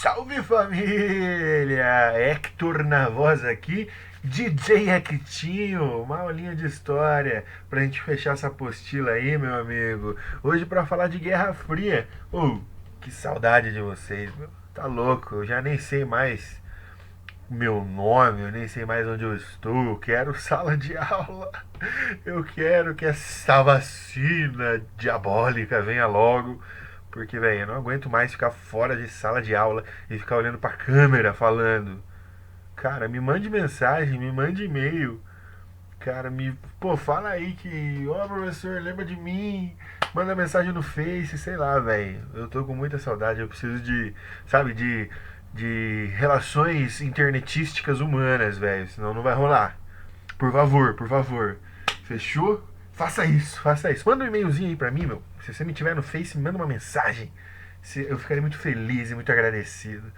Salve família! Hector na voz aqui, DJ Hectinho, uma aulinha de história pra gente fechar essa apostila aí, meu amigo. Hoje pra falar de Guerra Fria. Que saudade de vocês, meu. Tá louco, eu já nem sei mais meu nome, eu nem sei mais onde eu estou. Eu quero sala de aula. Eu quero que essa vacina diabólica venha logo. Porque, velho, eu não aguento mais ficar fora de sala de aula e ficar olhando pra câmera falando. Cara, me mande mensagem, me mande e-mail. Cara, Pô, fala aí que. Ó, professor, lembra de mim? Manda mensagem no Face, sei lá, velho. Eu tô com muita saudade, eu preciso de. Sabe, de relações internetísticas humanas, velho. Senão não vai rolar. Por favor, por favor. Fechou? Faça isso, faça isso. Manda um e-mailzinho aí pra mim, meu. Se você me tiver no Face, me manda uma mensagem. Eu ficaria muito feliz e muito agradecido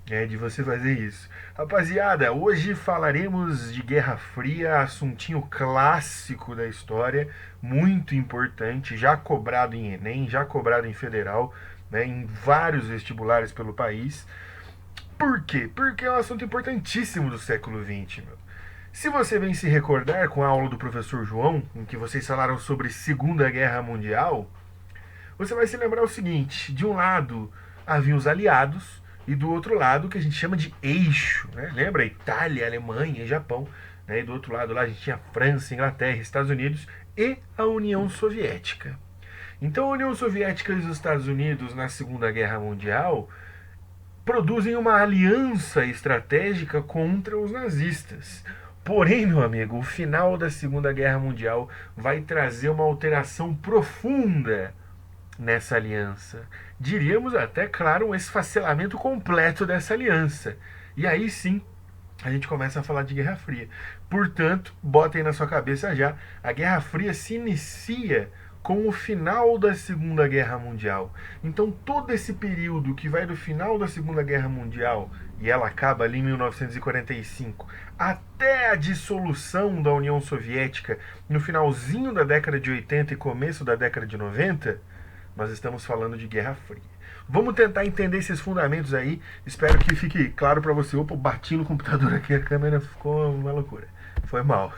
de você fazer isso. Rapaziada, hoje falaremos de Guerra Fria, assuntinho clássico da história, muito importante, já cobrado em Enem, já cobrado em Federal, né, em vários vestibulares pelo país. Por quê? Porque é um assunto importantíssimo do século XX, meu. Se você bem se recordar com a aula do professor João, em que vocês falaram sobre Segunda Guerra Mundial, você vai se lembrar o seguinte: de um lado havia os aliados e do outro lado o que a gente chama de eixo, né? Lembra? Itália, Alemanha, Japão, né? E do outro lado lá a gente tinha França, Inglaterra, Estados Unidos e a União Soviética. Então a União Soviética e os Estados Unidos na Segunda Guerra Mundial produzem uma aliança estratégica contra os nazistas. Porém, meu amigo, o final da Segunda Guerra Mundial vai trazer uma alteração profunda nessa aliança. Diríamos até, claro, um esfacelamento completo dessa aliança. E aí sim, a gente começa a falar de Guerra Fria. Portanto, botem na sua cabeça já, a Guerra Fria se inicia com o final da Segunda Guerra Mundial. Então, todo esse período que vai do final da Segunda Guerra Mundial, e ela acaba ali em 1945, até a dissolução da União Soviética no finalzinho da década de 80 e começo da década de 90, nós estamos falando de Guerra Fria. Vamos tentar entender esses fundamentos aí. Espero que fique claro para você. Opa, bati no computador aqui, a câmera ficou uma loucura. Foi mal.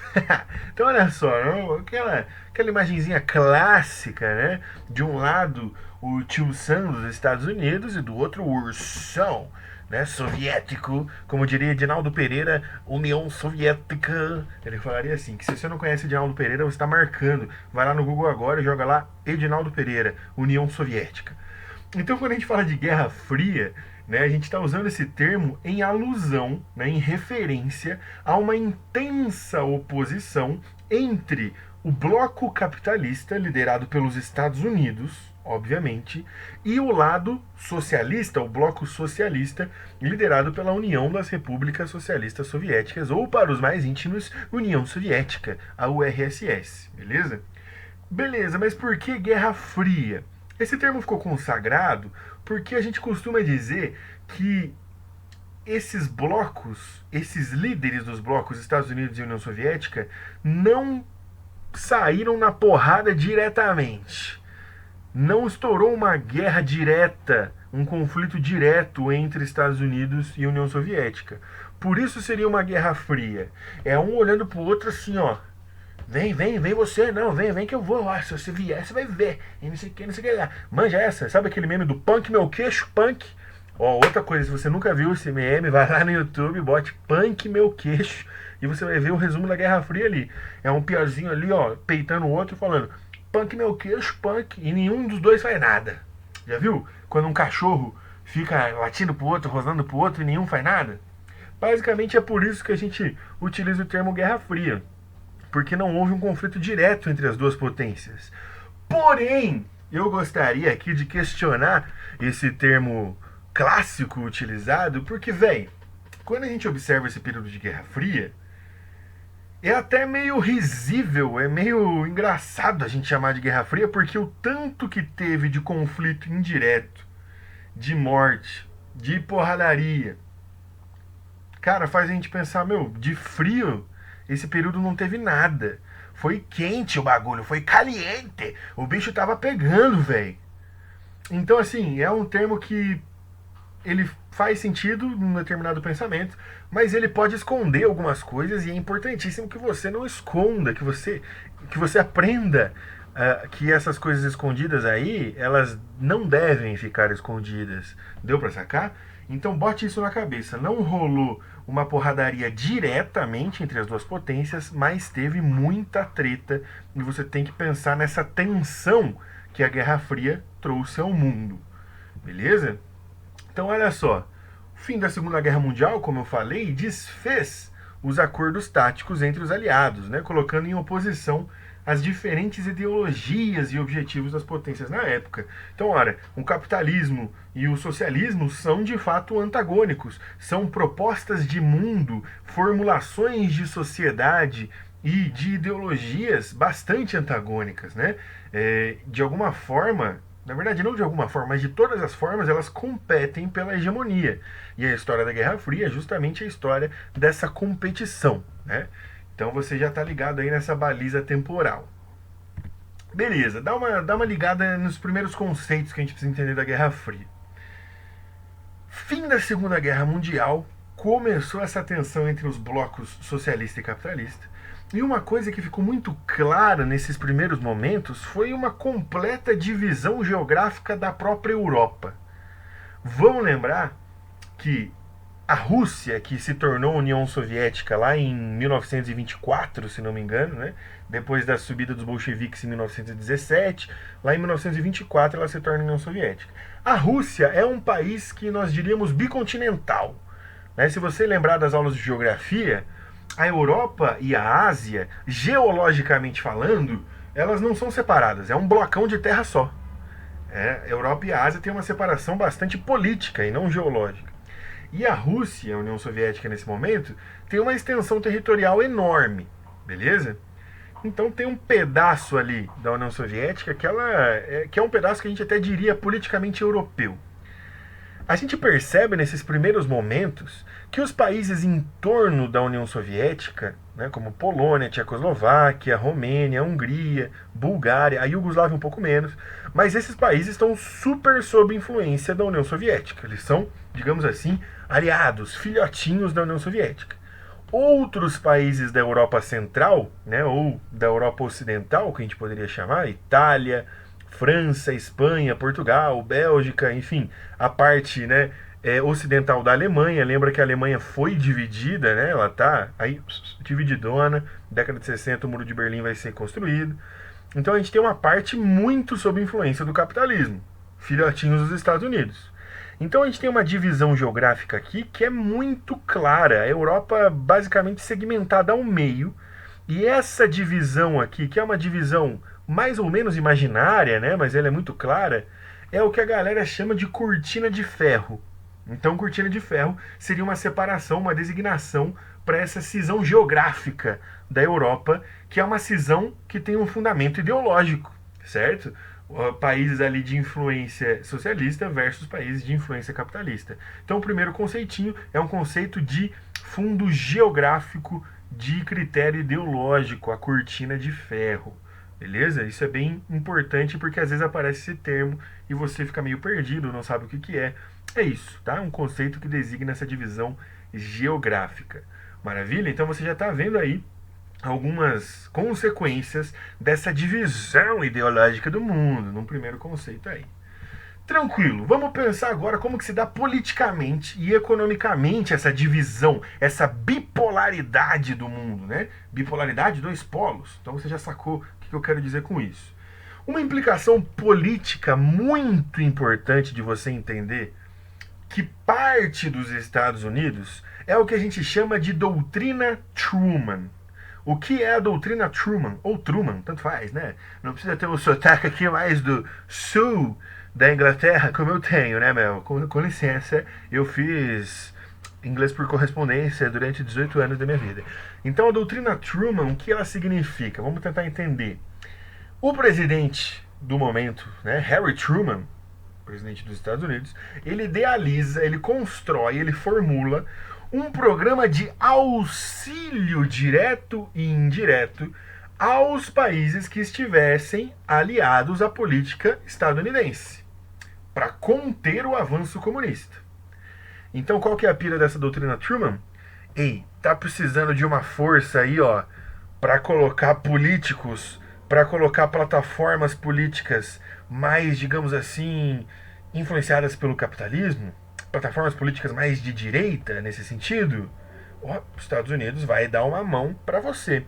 Então olha só, aquela imagenzinha clássica, né? De um lado o tio Sam dos Estados Unidos e do outro o ursão, né, soviético, como diria Edinaldo Pereira, União Soviética. Ele falaria assim, que se você não conhece Edinaldo Pereira, você está marcando. Vai lá no Google agora e joga lá Edinaldo Pereira, União Soviética. Então quando a gente fala de Guerra Fria, né, a gente está usando esse termo em alusão, né, em referência a uma intensa oposição entre o bloco capitalista, liderado pelos Estados Unidos, obviamente, e o lado socialista, o bloco socialista, liderado pela União das Repúblicas Socialistas Soviéticas, ou para os mais íntimos, União Soviética, a URSS, beleza? Beleza, mas por que Guerra Fria? Esse termo ficou consagrado porque a gente costuma dizer que esses blocos, esses líderes dos blocos Estados Unidos e União Soviética, não saíram na porrada diretamente. Não estourou uma guerra direta, um conflito direto entre Estados Unidos e União Soviética. Por isso seria uma Guerra Fria. É um olhando pro outro assim, ó. Vem você, não, vem que eu vou. Ó, se você vier, você vai ver. E não sei o que, não sei o que lá. Manja essa, sabe aquele meme do punk meu queixo, punk? Ó, outra coisa, se você nunca viu esse meme, vai lá no YouTube, bote punk meu queixo e você vai ver o resumo da Guerra Fria ali. É um piazinho ali, ó, peitando o outro e falando punk meu queixo, punk, e nenhum dos dois faz nada. Já viu? Quando um cachorro fica latindo pro outro, rosnando pro outro e nenhum faz nada? Basicamente é por isso que a gente utiliza o termo Guerra Fria, porque não houve um conflito direto entre as duas potências. Porém, eu gostaria aqui de questionar esse termo clássico utilizado, porque, velho, quando a gente observa esse período de Guerra Fria, é até meio risível, é meio engraçado a gente chamar de Guerra Fria, porque o tanto que teve de conflito indireto, de morte, de porradaria, cara, faz a gente pensar, meu, de frio, esse período não teve nada. Foi quente o bagulho, foi caliente. O bicho tava pegando, velho. Então, assim, é um termo que ele faz sentido num determinado pensamento, mas ele pode esconder algumas coisas e é importantíssimo que você não esconda, que você aprenda que essas coisas escondidas aí, elas não devem ficar escondidas. Deu pra sacar? Então bote isso na cabeça. Não rolou uma porradaria diretamente entre as duas potências, mas teve muita treta e você tem que pensar nessa tensão que a Guerra Fria trouxe ao mundo. Beleza? Então olha só, o fim da Segunda Guerra Mundial, como eu falei, desfez os acordos táticos entre os aliados, né, colocando em oposição as diferentes ideologias e objetivos das potências na época. Então, ora, o capitalismo e o socialismo são de fato antagônicos, são propostas de mundo, formulações de sociedade e de ideologias bastante antagônicas, né? De alguma forma, na verdade não de alguma forma, mas de todas as formas, elas competem pela hegemonia. E a história da Guerra Fria é justamente a história dessa competição, né? Então você já está ligado aí nessa baliza temporal. Beleza, dá uma ligada nos primeiros conceitos que a gente precisa entender da Guerra Fria. Fim da Segunda Guerra Mundial, começou essa tensão entre os blocos socialista e capitalista. E uma coisa que ficou muito clara nesses primeiros momentos foi uma completa divisão geográfica da própria Europa. Vamos lembrar que a Rússia, que se tornou União Soviética lá em 1924, se não me engano, né? Depois da subida dos bolcheviques em 1917, lá em 1924 ela se torna União Soviética. A Rússia é um país que nós diríamos bicontinental, né? Se você lembrar das aulas de geografia, a Europa e a Ásia, geologicamente falando, elas não são separadas, é um blocão de terra só. A Europa e a Ásia têm uma separação bastante política e não geológica. E a Rússia, a União Soviética nesse momento, tem uma extensão territorial enorme, beleza? Então tem um pedaço ali da União Soviética que é um pedaço que a gente até diria politicamente europeu. A gente percebe nesses primeiros momentos que os países em torno da União Soviética, né, como Polônia, Tchecoslováquia, Romênia, Hungria, Bulgária, a Iugoslávia um pouco menos, mas esses países estão super sob influência da União Soviética. Eles são, digamos assim, aliados, filhotinhos da União Soviética. Outros países da Europa Central, né, ou da Europa Ocidental, que a gente poderia chamar, Itália, França, Espanha, Portugal, Bélgica, enfim, a parte, né, ocidental da Alemanha. Lembra que a Alemanha foi dividida, né? Ela está aí divididona. Década de 60 o Muro de Berlim vai ser construído. Então a gente tem uma parte muito sob influência do capitalismo, filhotinhos dos Estados Unidos. Então a gente tem uma divisão geográfica aqui que é muito clara. A Europa basicamente segmentada ao meio. E essa divisão aqui, que é uma divisão mais ou menos imaginária, né, mas ela é muito clara, é o que a galera chama de cortina de ferro. Então, cortina de ferro seria uma separação, uma designação para essa cisão geográfica da Europa, que é uma cisão que tem um fundamento ideológico, certo? Países ali de influência socialista versus países de influência capitalista. Então, o primeiro conceitinho é um conceito de fundo geográfico de critério ideológico, a cortina de ferro. Beleza? Isso é bem importante porque às vezes aparece esse termo e você fica meio perdido, não sabe o que é. É isso, tá? Um conceito que designa essa divisão geográfica. Maravilha? Então você já está vendo aí algumas consequências dessa divisão ideológica do mundo, num primeiro conceito aí. Tranquilo, vamos pensar agora como que se dá politicamente e economicamente essa divisão, essa bipolaridade do mundo, né? Bipolaridade, dois polos. Então você já sacou o que eu quero dizer com isso. Uma implicação política muito importante de você entender que parte dos Estados Unidos é o que a gente chama de doutrina Truman. O que é a doutrina Truman? Ou Truman, tanto faz, né? Não precisa ter o sotaque aqui mais do sul da Inglaterra, como eu tenho, né, Mel? Com licença, eu fiz inglês por correspondência durante 18 anos da minha vida. Então, a doutrina Truman, o que ela significa? Vamos tentar entender. O presidente do momento, né, Harry Truman, presidente dos Estados Unidos, ele idealiza, ele constrói, ele formula um programa de auxílio direto e indireto aos países que estivessem aliados à política estadunidense, para conter o avanço comunista. Então qual que é a pira dessa doutrina Truman? Ei, tá precisando de uma força aí, ó, para colocar políticos, para colocar plataformas políticas mais, digamos assim, influenciadas pelo capitalismo, plataformas políticas mais de direita nesse sentido, os Estados Unidos vai dar uma mão para você.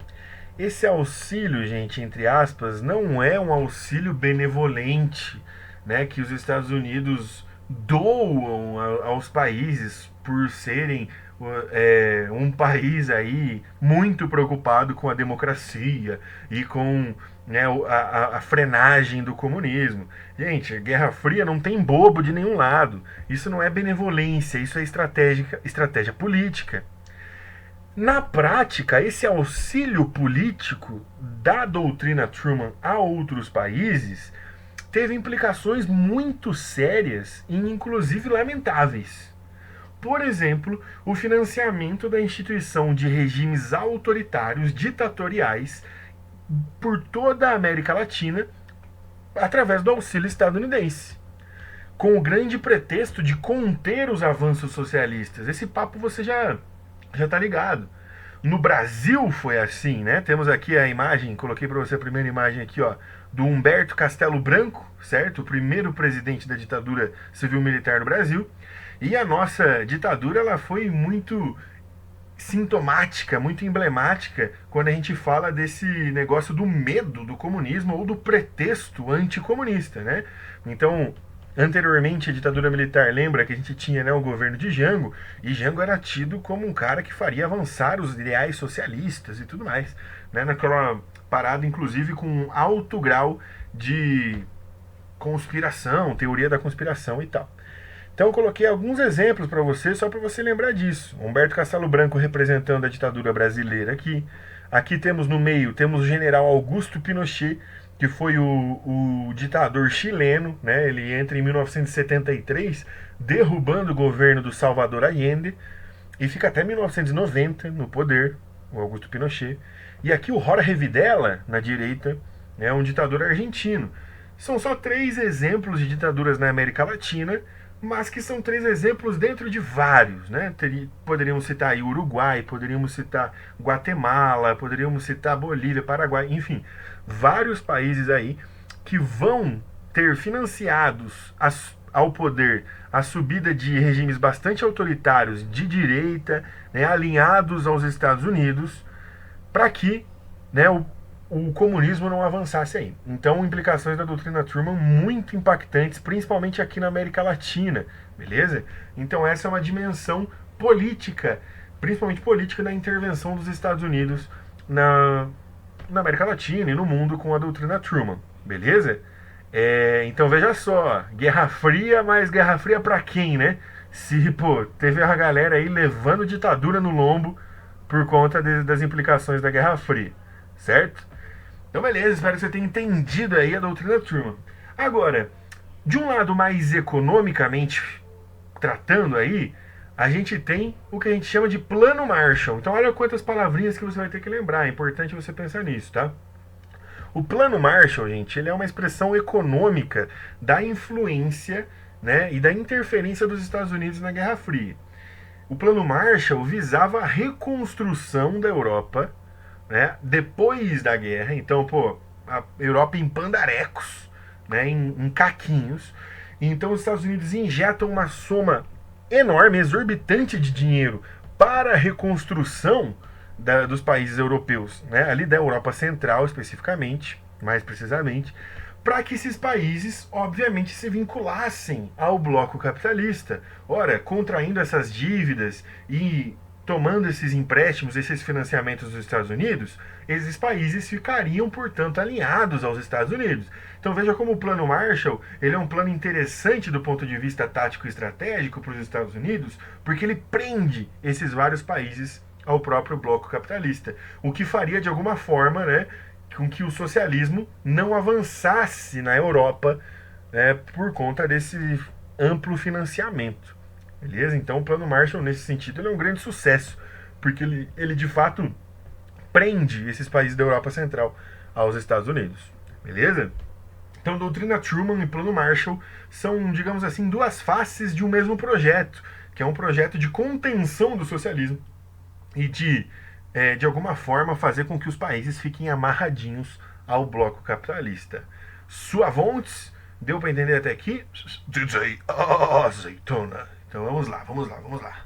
Esse auxílio, gente, entre aspas, não é um auxílio benevolente, né, que os Estados Unidos doam aos países por serem um país aí muito preocupado com a democracia e com, né, a frenagem do comunismo. Gente, Guerra Fria não tem bobo de nenhum lado. Isso não é benevolência, isso é estratégia política. Na prática, esse auxílio político da doutrina Truman a outros países teve implicações muito sérias e, inclusive, lamentáveis. Por exemplo, o financiamento da instituição de regimes autoritários ditatoriais por toda a América Latina através do auxílio estadunidense, com o grande pretexto de conter os avanços socialistas. Esse papo você já tá ligado. No Brasil foi assim, né? Temos aqui a imagem, coloquei para você a primeira imagem aqui, ó, do Humberto Castelo Branco, certo? O primeiro presidente da ditadura civil-militar do Brasil. E a nossa ditadura, ela foi muito sintomática, muito emblemática quando a gente fala desse negócio do medo do comunismo ou do pretexto anticomunista, né? Então, anteriormente a ditadura militar, lembra que a gente tinha, né, o governo de Jango, e Jango era tido como um cara que faria avançar os ideais socialistas e tudo mais, né? Naquela parada, inclusive, com um alto grau de conspiração, teoria da conspiração e tal. Então eu coloquei alguns exemplos para você, só para você lembrar disso. Humberto Castelo Branco representando a ditadura brasileira aqui. Aqui temos no meio, temos o general Augusto Pinochet, que foi o ditador chileno, né? Ele entra em 1973, derrubando o governo do Salvador Allende, e fica até 1990 no poder, o Augusto Pinochet. E aqui o Jorge Videla, na direita, é um ditador argentino. São só 3 exemplos de ditaduras na América Latina, mas que são 3 exemplos dentro de vários, né? Poderíamos citar aí Uruguai, poderíamos citar Guatemala, poderíamos citar Bolívia, Paraguai, enfim, vários países aí que vão ter financiados ao poder a subida de regimes bastante autoritários de direita, né, alinhados aos Estados Unidos, para que, né, o comunismo não avançasse aí. Então, implicações da doutrina Truman muito impactantes, principalmente aqui na América Latina, beleza? Então, essa é uma dimensão política, principalmente política, da intervenção dos Estados Unidos na América Latina e no mundo com a doutrina Truman, beleza? Então, veja só, Guerra Fria, mas Guerra Fria pra quem, né? Se, pô, teve a galera aí levando ditadura no lombo por conta das implicações da Guerra Fria, certo? Então, beleza, espero que você tenha entendido aí a doutrina Truman. Agora, de um lado mais economicamente tratando aí, a gente tem o que a gente chama de Plano Marshall. Então, olha quantas palavrinhas que você vai ter que lembrar. É importante você pensar nisso, tá? O Plano Marshall, gente, ele é uma expressão econômica da influência, né, e da interferência dos Estados Unidos na Guerra Fria. O Plano Marshall visava a reconstrução da Europa, né, depois da guerra. Então, pô, a Europa em pandarecos, né, em caquinhos. Então os Estados Unidos injetam uma soma enorme, exorbitante de dinheiro para a reconstrução dos países europeus, né, ali da Europa Central especificamente, mais precisamente, para que esses países, obviamente, se vinculassem ao bloco capitalista. Ora, contraindo essas dívidas e tomando esses empréstimos, esses financiamentos dos Estados Unidos, esses países ficariam, portanto, alinhados aos Estados Unidos. Então veja como o Plano Marshall, ele é um plano interessante do ponto de vista tático e estratégico para os Estados Unidos, porque ele prende esses vários países ao próprio bloco capitalista, o que faria, de alguma forma, né, com que o socialismo não avançasse na Europa, né, por conta desse amplo financiamento. Beleza? Então o Plano Marshall, nesse sentido, ele é um grande sucesso, porque ele de fato prende esses países da Europa Central aos Estados Unidos. Beleza? Então, doutrina Truman e Plano Marshall são, digamos assim, 2 faces de um mesmo projeto, que é um projeto de contenção do socialismo e de alguma forma, fazer com que os países fiquem amarradinhos ao bloco capitalista. Suavontes, deu para entender até aqui? DJ Azeitona. Então vamos lá, vamos lá, vamos lá.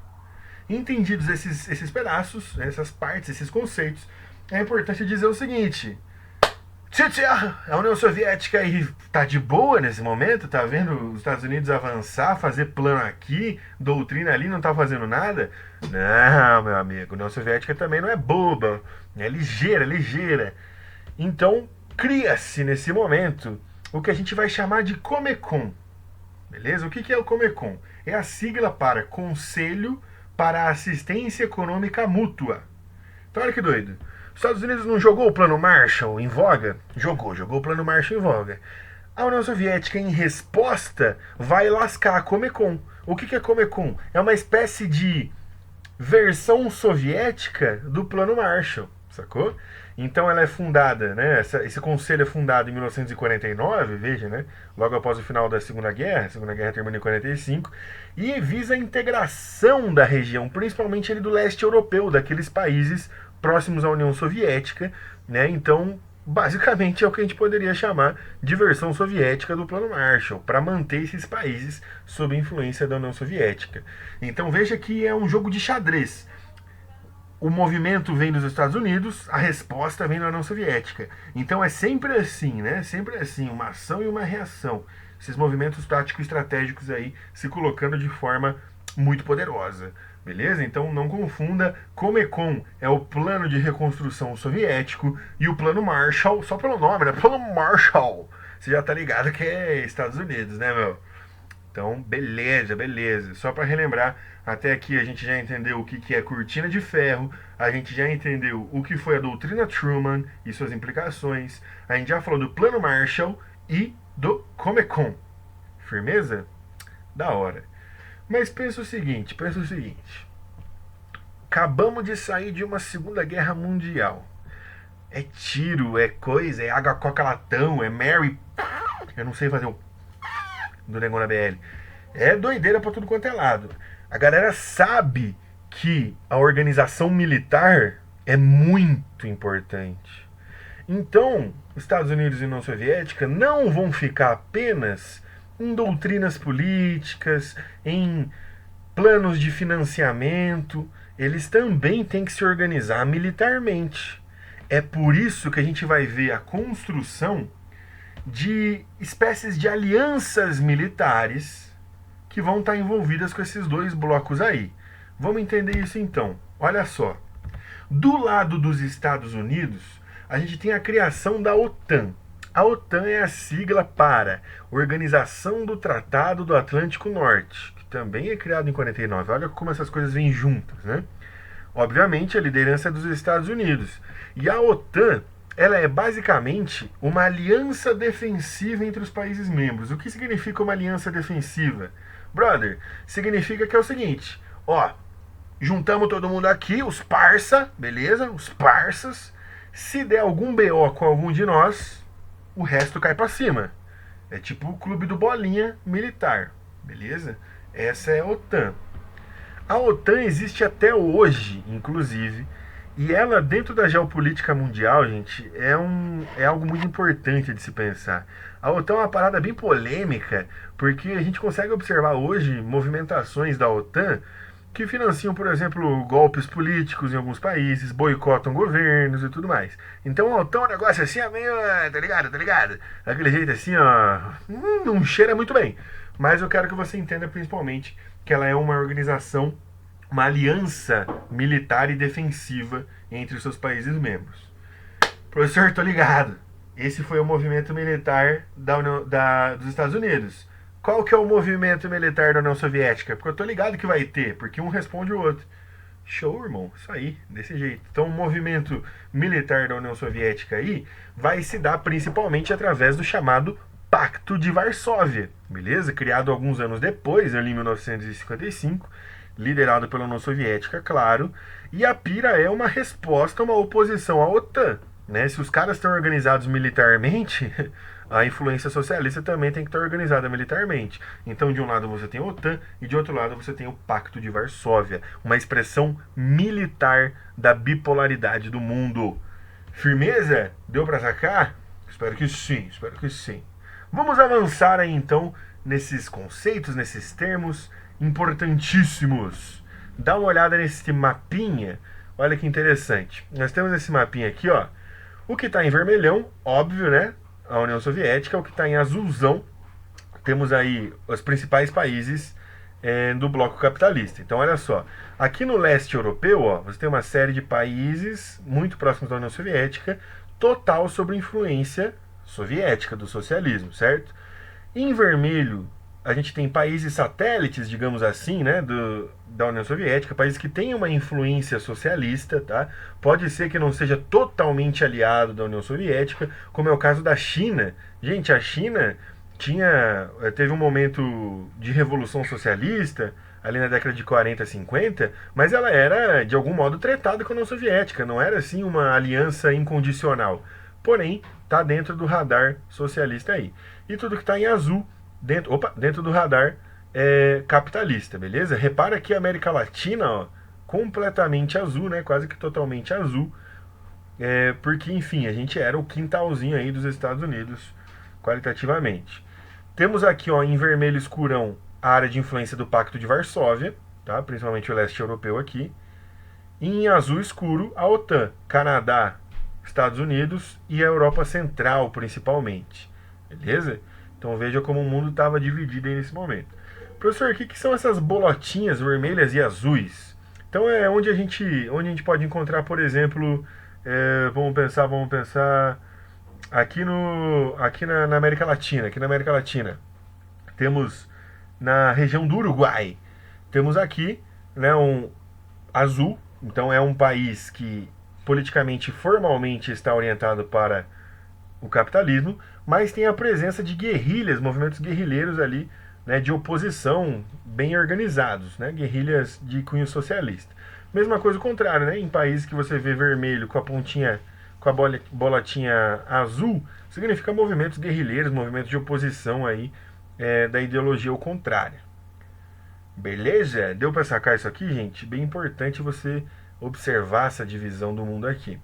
Entendidos esses pedaços, essas partes, esses conceitos, é importante dizer o seguinte: a União Soviética aí tá de boa nesse momento, tá vendo os Estados Unidos avançar, fazer plano aqui, doutrina ali, não tá fazendo nada? Não, meu amigo, a União Soviética também não é boba, é ligeira, ligeira. Então, cria-se nesse momento o que a gente vai chamar de Comecon. Beleza? O que é o Comecon? É a sigla para Conselho para a Assistência Econômica Mútua. Então olha que doido. Os Estados Unidos não jogou o Plano Marshall em voga? Jogou o Plano Marshall em voga. A União Soviética, em resposta, vai lascar a Comecon. O que é Comecon? É uma espécie de versão soviética do Plano Marshall, sacou? Então ela é fundada, né? Esse conselho é fundado em 1949, veja, né? Logo após o final da Segunda Guerra. A Segunda Guerra termina em 45, e visa a integração da região, principalmente ali do leste europeu, daqueles países próximos à União Soviética, né? Então, basicamente é o que a gente poderia chamar de versão soviética do Plano Marshall, para manter esses países sob influência da União Soviética. Então veja que é um jogo de xadrez. O movimento vem dos Estados Unidos, a resposta vem da União Soviética. Então é sempre assim, né? Sempre assim, uma ação e uma reação. Esses movimentos táticos estratégicos aí se colocando de forma muito poderosa. Beleza? Então não confunda, Comecon é o plano de reconstrução soviético e o plano Marshall, só pelo nome, né? Plano Marshall. Você já tá ligado que é Estados Unidos, né, meu? Então, beleza, beleza. Só para relembrar, até aqui a gente já entendeu o que é cortina de ferro, a gente já entendeu o que foi a doutrina Truman e suas implicações, a gente já falou do plano Marshall e do Comecon. Firmeza? Da hora. Mas pensa o seguinte, acabamos de sair de uma Segunda Guerra Mundial. É tiro, é coisa, é água coca latão, é Mary. Eu não sei fazer o do Negão na BL. É doideira pra tudo quanto é lado. A galera sabe que a organização militar é muito importante. Então, Estados Unidos e União Soviética não vão ficar apenas em doutrinas políticas, em planos de financiamento. Eles também têm que se organizar militarmente. É por isso que a gente vai ver a construção de espécies de alianças militares que vão estar envolvidas com esses dois blocos aí. Vamos entender isso então. Olha só. Do lado dos Estados Unidos, a gente tem a criação da OTAN. A OTAN é a sigla para Organização do Tratado do Atlântico Norte, que também é criado em 49. Olha como essas coisas vêm juntas, né? Obviamente, a liderança é dos Estados Unidos. E a OTAN, ela é basicamente uma aliança defensiva entre os países membros. O que significa uma aliança defensiva? Brother, significa que é o seguinte, ó, juntamos todo mundo aqui, os parça, beleza? Os parças. Se der algum BO com algum de nós, o resto cai pra cima. É tipo o clube do bolinha militar, beleza? Essa é a OTAN. A OTAN existe até hoje, inclusive, e ela, dentro da geopolítica mundial, gente, é algo muito importante de se pensar. A OTAN é uma parada bem polêmica, porque a gente consegue observar hoje movimentações da OTAN que financiam, por exemplo, golpes políticos em alguns países, boicotam governos e tudo mais. Então a OTAN é um negócio assim, meio, tá ligado, tá ligado? Daquele jeito assim, ó, não cheira muito bem. Mas eu quero que você entenda principalmente que ela é uma organização, uma aliança militar e defensiva entre os seus países membros. Professor, tô ligado. Esse foi o movimento militar dos Estados Unidos. Qual que é o movimento militar da União Soviética? Porque eu tô ligado que vai ter, porque um responde o outro. Show, irmão. Isso aí, desse jeito. Então o movimento militar da União Soviética aí vai se dar principalmente através do chamado Pacto de Varsóvia, beleza? Criado alguns anos depois, ali em 1955, liderado pela União Soviética, claro. E a pira é uma resposta, uma oposição à OTAN, né? Se os caras estão organizados militarmente, a influência socialista também tem que estar organizada militarmente. Então, de um lado você tem a OTAN e de outro lado você tem o Pacto de Varsóvia, uma expressão militar da bipolaridade do mundo. Firmeza? Deu para sacar? Espero que sim, espero que sim. Vamos avançar aí então nesses conceitos, nesses termos importantíssimos. Dá uma olhada nesse mapinha. Olha que interessante. Nós temos esse mapinha aqui, ó. O que está em vermelhão, óbvio, né? A União Soviética. O que está em azulzão, temos aí os principais países do bloco capitalista. Então, olha só. Aqui no leste europeu, ó, você tem uma série de países muito próximos da União Soviética, total sobre influência soviética, do socialismo, certo? Em vermelho, a gente tem países satélites, digamos assim, né, da União Soviética, países que têm uma influência socialista, tá? Pode ser que não seja totalmente aliado da União Soviética, como é o caso da China. Gente, a China teve um momento de revolução socialista, ali na década de 40, 50, mas ela era, de algum modo, tretada com a União Soviética, não era, assim, uma aliança incondicional. Porém, está dentro do radar socialista aí. E tudo que está em azul, dentro do radar capitalista, beleza? Repara que a América Latina, ó, completamente azul, né? Quase que totalmente azul. Porque, enfim, a gente era o quintalzinho aí dos Estados Unidos, qualitativamente. Temos aqui, ó, em vermelho escurão, a área de influência do Pacto de Varsóvia, tá? Principalmente o leste europeu aqui. E em azul escuro, a OTAN, Canadá, Estados Unidos e a Europa Central, principalmente. Beleza? Então veja como o mundo estava dividido aí nesse momento. Professor, o que são essas bolotinhas vermelhas e azuis? Então é onde a gente pode encontrar, por exemplo, vamos pensar aqui na América Latina. Aqui na América Latina temos na região do Uruguai, temos aqui, né, um azul. Então é um país que politicamente, formalmente está orientado para o capitalismo, mas tem a presença de guerrilhas, movimentos guerrilheiros ali, né, de oposição bem organizados, né, guerrilhas de cunho socialista. Mesma coisa o contrário, né, em países que você vê vermelho com a pontinha, com a bolotinha azul, significa movimentos guerrilheiros, movimentos de oposição aí da ideologia ao contrário. Beleza? Deu para sacar isso aqui, gente? Bem importante você observar essa divisão do mundo aqui.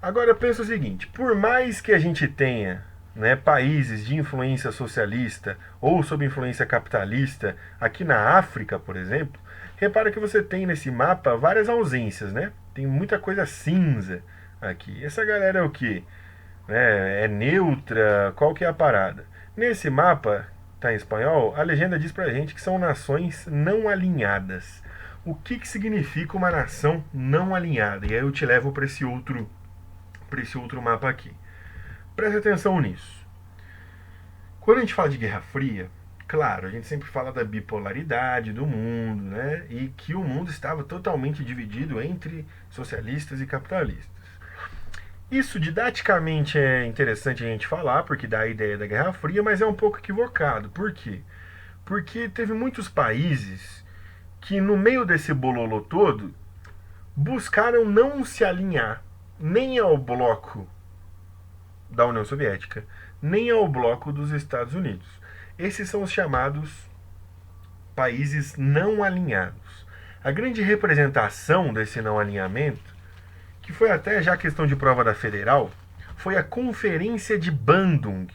Agora pensa o seguinte, por mais que a gente tenha, né, países de influência socialista ou sob influência capitalista, aqui na África, por exemplo, repara que você tem nesse mapa várias ausências, né? Tem muita coisa cinza aqui. Essa galera é o quê? É neutra? Qual que é a parada? Nesse mapa, tá em espanhol, a legenda diz pra gente que são nações não alinhadas. O que significa uma nação não alinhada? E aí eu te levo para esse outro mapa aqui. Preste atenção nisso. Quando a gente fala de Guerra Fria, claro, a gente sempre fala da bipolaridade do mundo, né? E que o mundo estava totalmente dividido entre socialistas e capitalistas. Isso didaticamente é interessante a gente falar, porque dá a ideia da Guerra Fria, mas é um pouco equivocado. Por quê? Porque teve muitos países que no meio desse bololô todo buscaram não se alinhar nem ao bloco da União Soviética, nem ao bloco dos Estados Unidos. Esses são os chamados países não alinhados. A grande representação desse não alinhamento, que foi até já questão de prova da Federal, foi a Conferência de Bandung,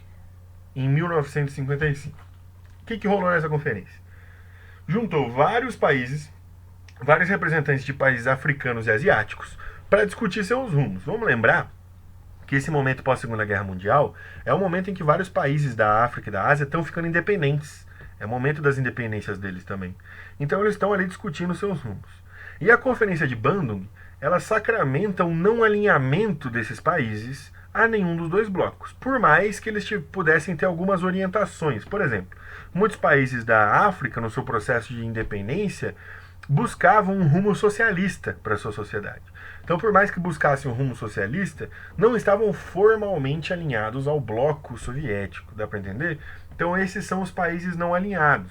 em 1955. O que rolou nessa conferência? Juntou vários países, vários representantes de países africanos e asiáticos, para discutir seus rumos. Vamos lembrar que esse momento pós-Segunda Guerra Mundial é o momento em que vários países da África e da Ásia estão ficando independentes. É o momento das independências deles também. Então eles estão ali discutindo seus rumos. E a Conferência de Bandung, ela sacramenta o não alinhamento desses países a nenhum dos dois blocos, por mais que eles pudessem ter algumas orientações. Por exemplo, muitos países da África, no seu processo de independência, buscavam um rumo socialista para a sua sociedade. Então, por mais que buscassem um rumo socialista, não estavam formalmente alinhados ao bloco soviético, dá para entender? Então, esses são os países não alinhados.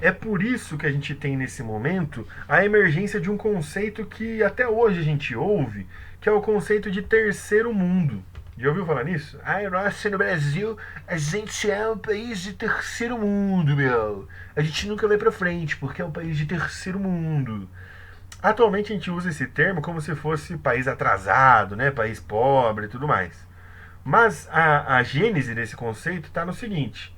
É por isso que a gente tem nesse momento a emergência de um conceito que até hoje a gente ouve, que é o conceito de terceiro mundo. Já ouviu falar nisso? Ai, nossa, no Brasil a gente é um país de terceiro mundo, meu. A gente nunca vai pra frente porque é um país de terceiro mundo. Atualmente a gente usa esse termo como se fosse país atrasado, né? País pobre e tudo mais. Mas a gênese desse conceito está no seguinte: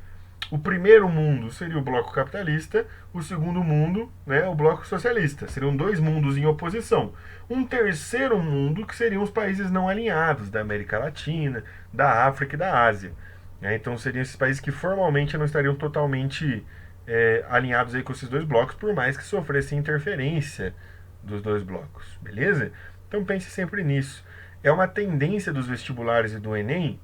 o primeiro mundo seria o bloco capitalista, o segundo mundo, né, o bloco socialista. Seriam dois mundos em oposição. Um terceiro mundo que seriam os países não alinhados da América Latina, da África e da Ásia. Então seriam esses países que formalmente não estariam totalmente alinhados aí com esses dois blocos, por mais que sofressem interferência dos dois blocos, beleza? Então pense sempre nisso. É uma tendência dos vestibulares e do Enem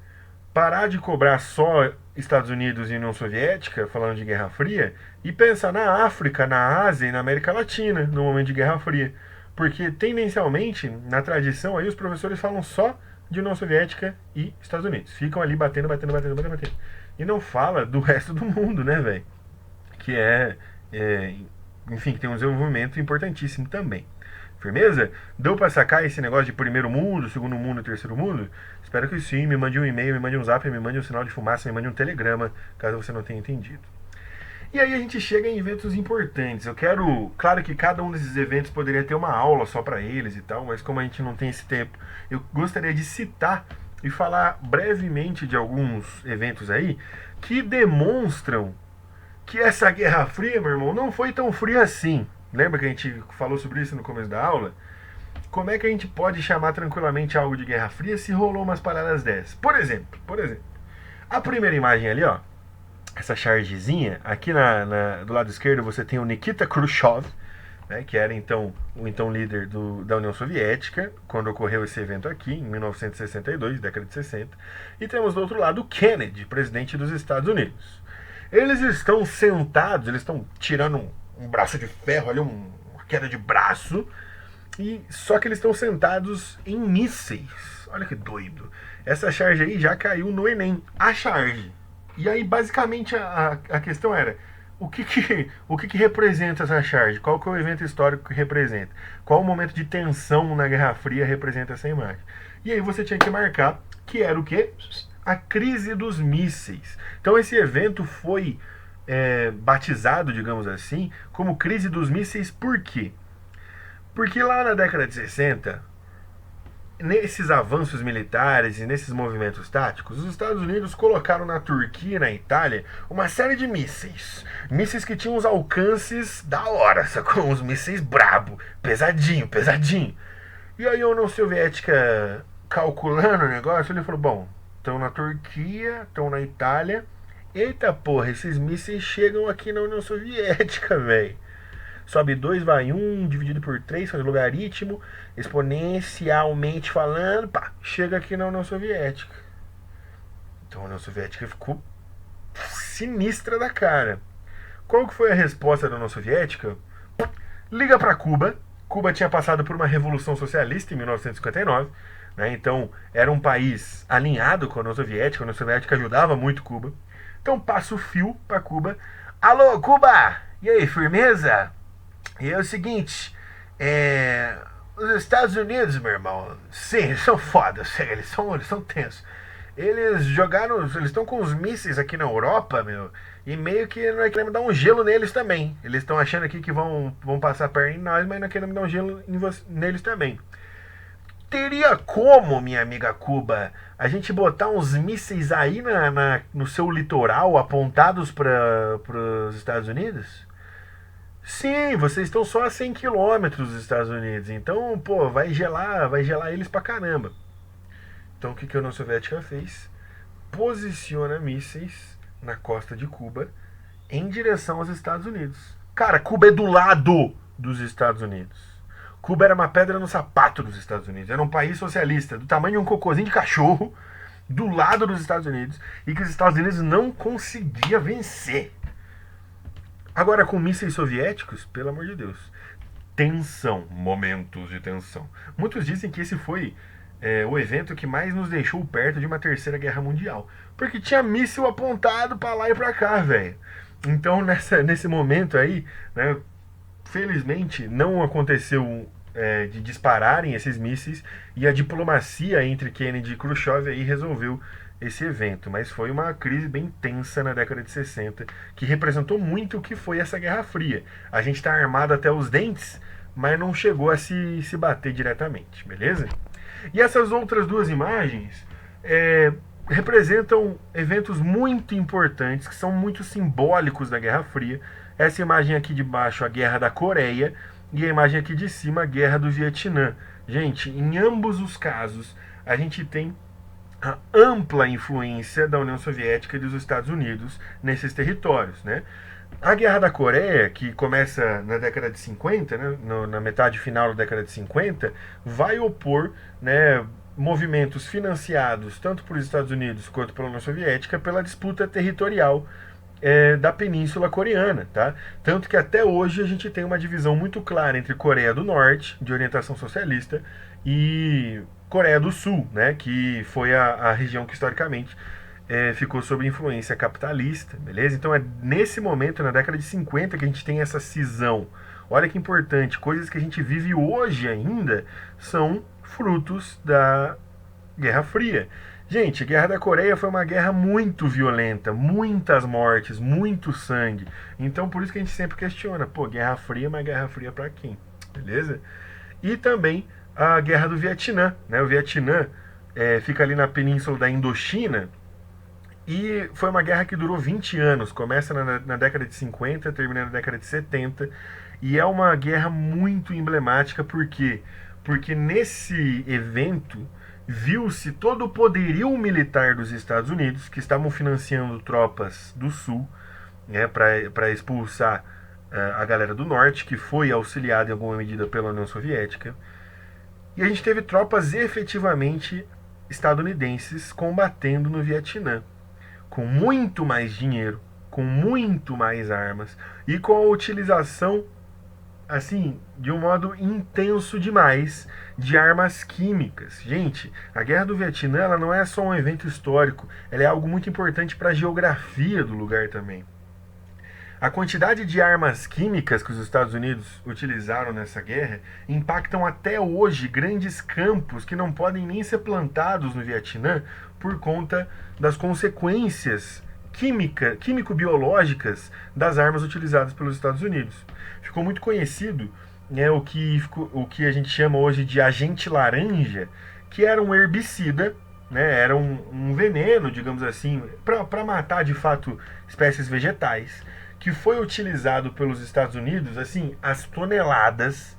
parar de cobrar só Estados Unidos e União Soviética, falando de Guerra Fria, e pensar na África, na Ásia e na América Latina, no momento de Guerra Fria. Porque, tendencialmente, na tradição, aí os professores falam só de União Soviética e Estados Unidos. Ficam ali batendo, batendo, batendo, batendo, batendo. E não fala do resto do mundo, né, velho? Que enfim, que tem um desenvolvimento importantíssimo também. Firmeza? Deu pra sacar esse negócio de primeiro mundo, segundo mundo e terceiro mundo? Espero que sim. Me mande um e-mail, me mande um zap, me mande um sinal de fumaça, me mande um telegrama, caso você não tenha entendido. E aí a gente chega em eventos importantes. Eu quero, claro que cada um desses eventos poderia ter uma aula só para eles e tal, mas como a gente não tem esse tempo, eu gostaria de citar e falar brevemente de alguns eventos aí que demonstram que essa Guerra Fria, meu irmão, não foi tão fria assim. Lembra que a gente falou sobre isso no começo da aula? Como é que a gente pode chamar tranquilamente algo de Guerra Fria se rolou umas paradas dessas? Por exemplo, a primeira imagem ali, ó, essa chargezinha, aqui do lado esquerdo você tem o Nikita Khrushchev, né, que era então o então líder da União Soviética, quando ocorreu esse evento aqui, em 1962, década de 60. E temos do outro lado o Kennedy, presidente dos Estados Unidos. Eles estão sentados, eles estão tirando um braço de ferro ali, uma queda de braço, e só que eles estão sentados em mísseis. Olha que doido. Essa charge aí já caiu no Enem. A charge. E aí, basicamente, a questão era: o que representa essa charge? Qual que é o evento histórico que representa? Qual o momento de tensão na Guerra Fria representa essa imagem? E aí você tinha que marcar que era o quê? A crise dos mísseis. Então esse evento foi batizado, digamos assim, como crise dos mísseis. Por quê? Porque lá na década de 60, nesses avanços militares e nesses movimentos táticos, os Estados Unidos colocaram na Turquia e na Itália uma série de mísseis. Mísseis que tinham os alcances da hora, sacou? Uns mísseis brabo, pesadinho, pesadinho. E aí a União Soviética, calculando o negócio, ele falou: bom, estão na Turquia, estão na Itália. Eita porra, esses mísseis chegam aqui na União Soviética, velho. Sobe 2, vai 1, dividido por 3, faz logaritmo, exponencialmente falando, pá, chega aqui na União Soviética. Então a União Soviética ficou sinistra da cara. Qual que foi a resposta da União Soviética? Liga para Cuba. Cuba tinha passado por uma revolução socialista em 1959, né? Então era um país alinhado com a União Soviética ajudava muito Cuba. Então passa o fio para Cuba. Alô, Cuba! E aí, firmeza? E é o seguinte, os Estados Unidos, meu irmão, sim, eles são foda, eles são tensos. Eles estão com os mísseis aqui na Europa, meu, e meio que não é querendo dar um gelo neles também. Eles estão achando aqui que vão passar a perna em nós, mas não é querendo dar um gelo neles também. Teria como, minha amiga Cuba, a gente botar uns mísseis aí no seu litoral apontados para os Estados Unidos? Sim, vocês estão só a 100 quilômetros dos Estados Unidos, então, pô, vai gelar eles pra caramba. Então o que a União Soviética fez? Posiciona mísseis na costa de Cuba em direção aos Estados Unidos. Cara, Cuba é do lado dos Estados Unidos. Cuba era uma pedra no sapato dos Estados Unidos. Era um país socialista, do tamanho de um cocôzinho de cachorro, do lado dos Estados Unidos, e que os Estados Unidos não conseguia vencer. Agora, com mísseis soviéticos, pelo amor de Deus, tensão, momentos de tensão. Muitos dizem que esse foi o evento que mais nos deixou perto de uma terceira guerra mundial, porque tinha míssil apontado para lá e para cá, velho. Então, nesse momento aí, né, felizmente, não aconteceu de dispararem esses mísseis, e a diplomacia entre Kennedy e Khrushchev aí resolveu esse evento. Mas foi uma crise bem tensa na década de 60, que representou muito o que foi essa Guerra Fria. A gente está armado até os dentes, mas não chegou a se bater diretamente, beleza? E essas outras duas imagens representam eventos muito importantes, que são muito simbólicos da Guerra Fria. Essa imagem aqui de baixo, a Guerra da Coreia, e a imagem aqui de cima, a Guerra do Vietnã. Gente, em ambos os casos, a gente tem a ampla influência da União Soviética e dos Estados Unidos nesses territórios, né? A Guerra da Coreia, que começa na década de 50, né, na metade final da década de 50, vai opor, né, movimentos financiados tanto por Estados Unidos quanto pela União Soviética pela disputa territorial da Península Coreana, tá? Tanto que até hoje a gente tem uma divisão muito clara entre Coreia do Norte, de orientação socialista, e Coreia do Sul, né, que foi a região que historicamente ficou sob influência capitalista, beleza? Então é nesse momento, na década de 50, que a gente tem essa cisão. Olha que importante, coisas que a gente vive hoje ainda são frutos da Guerra Fria. Gente, a Guerra da Coreia foi uma guerra muito violenta, muitas mortes, muito sangue. Então por isso que a gente sempre questiona, pô, Guerra Fria, mas Guerra Fria pra quem? Beleza? E também a Guerra do Vietnã, né? O Vietnã fica ali na península da Indochina, e foi uma guerra que durou 20 anos, começa na década de 50, termina na década de 70, e é uma guerra muito emblemática, por quê? Porque nesse evento viu-se todo o poderio militar dos Estados Unidos, que estavam financiando tropas do Sul, né, para expulsar a galera do Norte, que foi auxiliada em alguma medida pela União Soviética. E a gente teve tropas efetivamente estadunidenses combatendo no Vietnã, com muito mais dinheiro, com muito mais armas e com a utilização, assim, de um modo intenso demais, de armas químicas. Gente, a Guerra do Vietnã, ela não é só um evento histórico, ela é algo muito importante para a geografia do lugar também. A quantidade de armas químicas que os Estados Unidos utilizaram nessa guerra impactam até hoje grandes campos que não podem nem ser plantados no Vietnã por conta das consequências químico-biológicas das armas utilizadas pelos Estados Unidos. Ficou muito conhecido, né, o que a gente chama hoje de agente laranja, que era um herbicida, né, era um veneno, digamos assim, para matar de fato espécies vegetais, que foi utilizado pelos Estados Unidos, assim, as toneladas,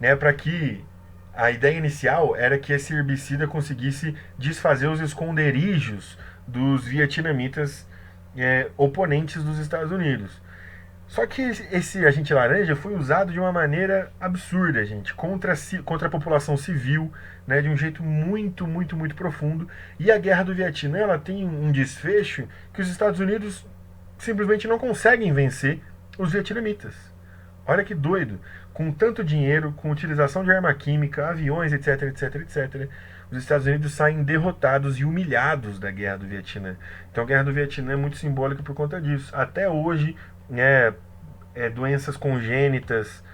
né, para que a ideia inicial era que esse herbicida conseguisse desfazer os esconderijos dos vietnamitas oponentes dos Estados Unidos. Só que esse agente laranja foi usado de uma maneira absurda, gente, contra a população civil, né, de um jeito muito, muito, muito profundo. E a Guerra do Vietnã, ela tem um desfecho que os Estados Unidos simplesmente não conseguem vencer os vietnamitas. Olha que doido. Com tanto dinheiro, com utilização de arma química, aviões, etc, etc, etc, os Estados Unidos saem derrotados e humilhados da Guerra do Vietnã. Então a Guerra do Vietnã é muito simbólica por conta disso. Até hoje, doenças congênitas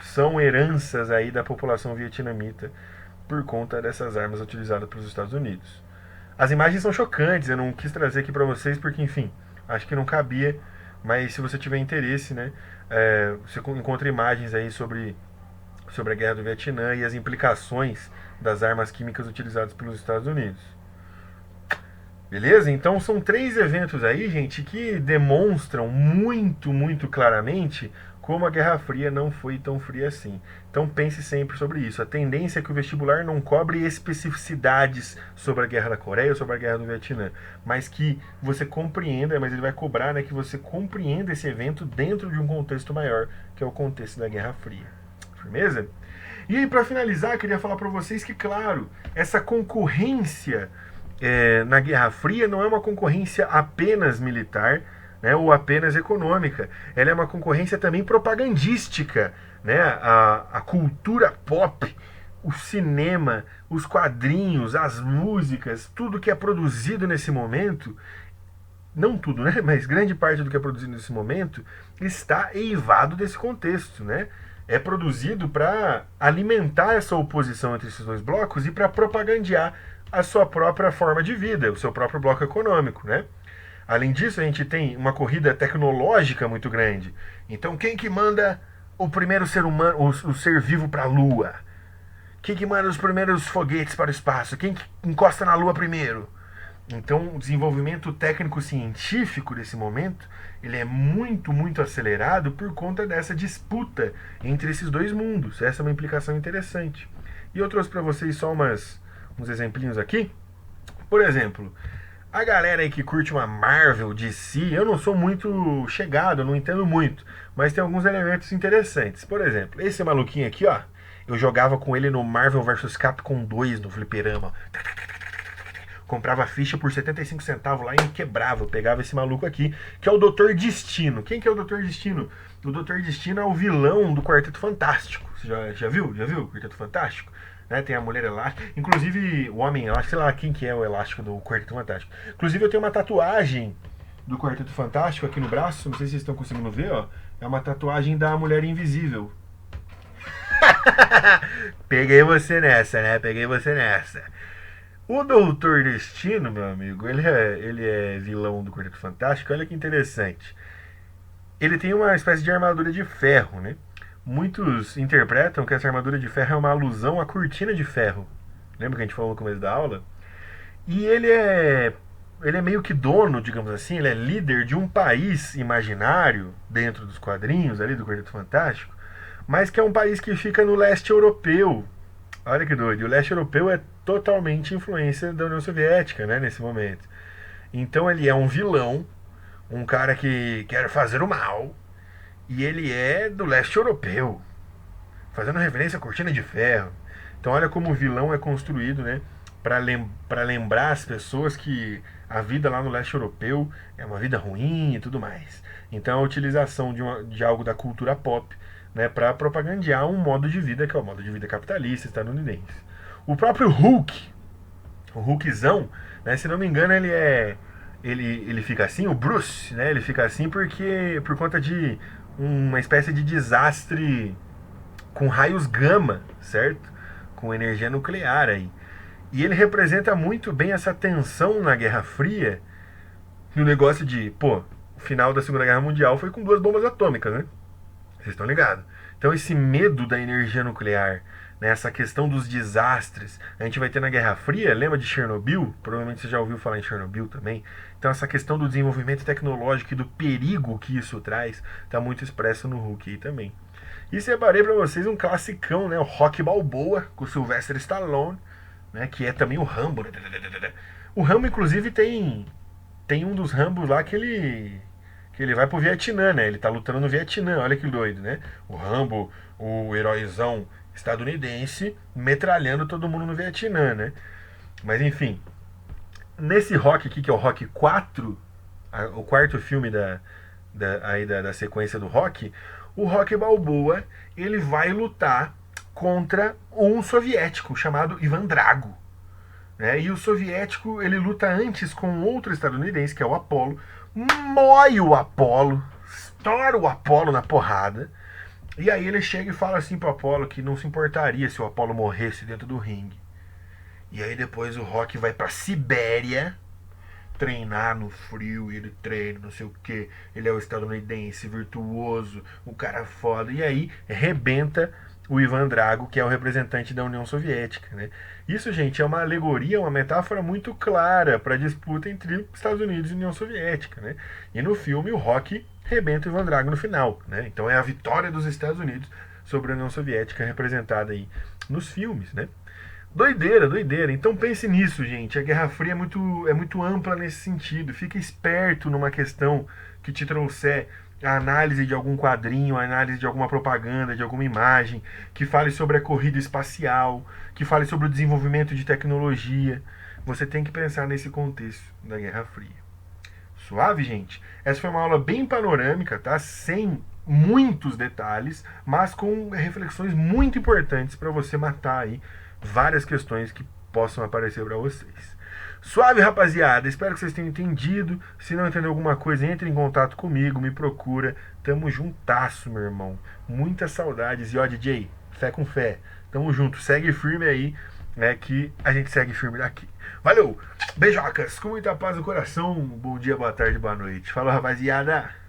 são heranças aí da população vietnamita por conta dessas armas utilizadas pelos Estados Unidos. As imagens são chocantes, eu não quis trazer aqui para vocês porque, enfim, acho que não cabia, mas se você tiver interesse, né, você encontra imagens aí sobre a Guerra do Vietnã e as implicações das armas químicas utilizadas pelos Estados Unidos. Beleza? Então são 3 eventos aí, gente, que demonstram muito, muito claramente como a Guerra Fria não foi tão fria assim. Então pense sempre sobre isso. A tendência é que o vestibular não cobre especificidades sobre a Guerra da Coreia ou sobre a Guerra do Vietnã, mas que você compreenda, mas ele vai cobrar, né, que você compreenda esse evento dentro de um contexto maior, que é o contexto da Guerra Fria. Firmeza? E aí, para finalizar, queria falar para vocês que, claro, essa concorrência na Guerra Fria não é uma concorrência apenas militar, né, ou apenas econômica. Ela é uma concorrência também propagandística, né? A cultura pop, o cinema, os quadrinhos, as músicas, tudo que é produzido nesse momento, não tudo, né, mas grande parte do que é produzido nesse momento está eivado desse contexto, né? é produzido para alimentar essa oposição entre esses dois blocos e para propagandear a sua própria forma de vida, o seu próprio bloco econômico, né? Além disso, a gente tem uma corrida tecnológica muito grande. Então, quem que manda o primeiro ser humano, o ser vivo para a Lua? Quem que manda os primeiros foguetes para o espaço? Quem que encosta na Lua primeiro? Então, o desenvolvimento técnico-científico desse momento, ele é muito, muito acelerado por conta dessa disputa entre esses dois mundos. Essa é uma implicação interessante. E eu trouxe para vocês só uns exemplinhos aqui. Por exemplo, a galera aí que curte uma Marvel, DC, eu não sou muito chegado, eu não entendo muito, mas tem alguns elementos interessantes. Por exemplo, esse maluquinho aqui, ó, eu jogava com ele no Marvel vs Capcom 2 no fliperama. Comprava ficha por 75 centavos lá e me quebrava. Eu pegava esse maluco aqui, que é o Doutor Destino. Quem que é o Doutor Destino? O Doutor Destino é o vilão do Quarteto Fantástico. Você já viu? Já viu o Quarteto Fantástico? Né? Tem a Mulher Elástica. Inclusive, o Homem Elástico, sei lá quem que é o Elástico do Quarteto Fantástico. Inclusive, eu tenho uma tatuagem do Quarteto Fantástico aqui no braço. Não sei se vocês estão conseguindo ver, ó. É uma tatuagem da Mulher Invisível. Peguei você nessa, né? Peguei você nessa. O Doutor Destino, meu amigo, ele é vilão do Quarteto Fantástico. Olha que interessante. Ele tem uma espécie de armadura de ferro, né? Muitos interpretam que essa armadura de ferro é uma alusão à cortina de ferro. Lembra que a gente falou no começo da aula? E ele é meio que dono, digamos assim, ele é líder de um país imaginário dentro dos quadrinhos ali do Quarteto Fantástico, mas que é um país que fica no leste europeu. Olha que doido. E o leste europeu é totalmente influência da União Soviética, né, nesse momento. Então ele é um vilão, um cara que quer fazer o mal, e ele é do leste europeu, fazendo referência à cortina de ferro. Então olha como o vilão é construído, né, para lembrar as pessoas que a vida lá no leste europeu é uma vida ruim e tudo mais. Então a utilização de algo da cultura pop, né, para propagandear um modo de vida que é o modo de vida capitalista estadunidense. O próprio Hulk, o Hulkzão, né, se não me engano, ele fica assim, o Bruce, né, ele fica assim por conta de uma espécie de desastre com raios gama, certo? Com energia nuclear aí. E ele representa muito bem essa tensão na Guerra Fria, no negócio de, pô, o final da Segunda Guerra Mundial foi com 2 bombas atômicas, né? Vocês estão ligados? Então esse medo da energia nuclear, né, essa questão dos desastres, a gente vai ter na Guerra Fria, lembra de Chernobyl? Provavelmente você já ouviu falar em Chernobyl também. Então essa questão do desenvolvimento tecnológico e do perigo que isso traz, está muito expresso no Hulk aí também. E separei para vocês um classicão, né, o Rocky Balboa, com o Sylvester Stallone, né, que é também o Rambo. O Rambo, inclusive, tem um dos Rambos lá que ele vai pro Vietnã, né? Ele tá lutando no Vietnã, olha que doido, né? O Rambo, o heróizão estadunidense, metralhando todo mundo no Vietnã, né? Mas enfim, nesse Rock aqui, que é o Rock 4, o quarto filme da sequência do Rock, o Rocky Balboa, ele vai lutar contra um soviético chamado Ivan Drago. Né? E o soviético, ele luta antes com outro estadunidense, que é o Apollo, mói o Apollo, estoura o Apollo na porrada, e aí ele chega e fala assim pro Apollo que não se importaria se o Apollo morresse dentro do ringue. E aí depois o Rock vai pra Sibéria treinar no frio, e ele treina, não sei o que, ele é o estadunidense, virtuoso, o cara foda, e aí rebenta o Ivan Drago, que é o representante da União Soviética, né? Isso, gente, é uma alegoria, uma metáfora muito clara para a disputa entre Estados Unidos e União Soviética, né? E no filme o Rocky rebenta o Ivan Drago no final, né? Então é a vitória dos Estados Unidos sobre a União Soviética representada aí nos filmes, né? Doideira, doideira. Então pense nisso, gente. A Guerra Fria é muito ampla nesse sentido. Fica esperto numa questão que te trouxer a análise de algum quadrinho, a análise de alguma propaganda, de alguma imagem, que fale sobre a corrida espacial, que fale sobre o desenvolvimento de tecnologia. Você tem que pensar nesse contexto da Guerra Fria. Suave, gente? Essa foi uma aula bem panorâmica, tá? Sem muitos detalhes, mas com reflexões muito importantes para você matar aí várias questões que possam aparecer para vocês. Suave, rapaziada. Espero que vocês tenham entendido. Se não entendeu alguma coisa, entre em contato comigo, me procura. Tamo juntasso, meu irmão. Muitas saudades. E ó, DJ, fé com fé. Tamo junto. Segue firme aí, né? Que a gente segue firme daqui. Valeu! Beijocas, com muita paz no coração. Bom dia, boa tarde, boa noite. Falou, rapaziada!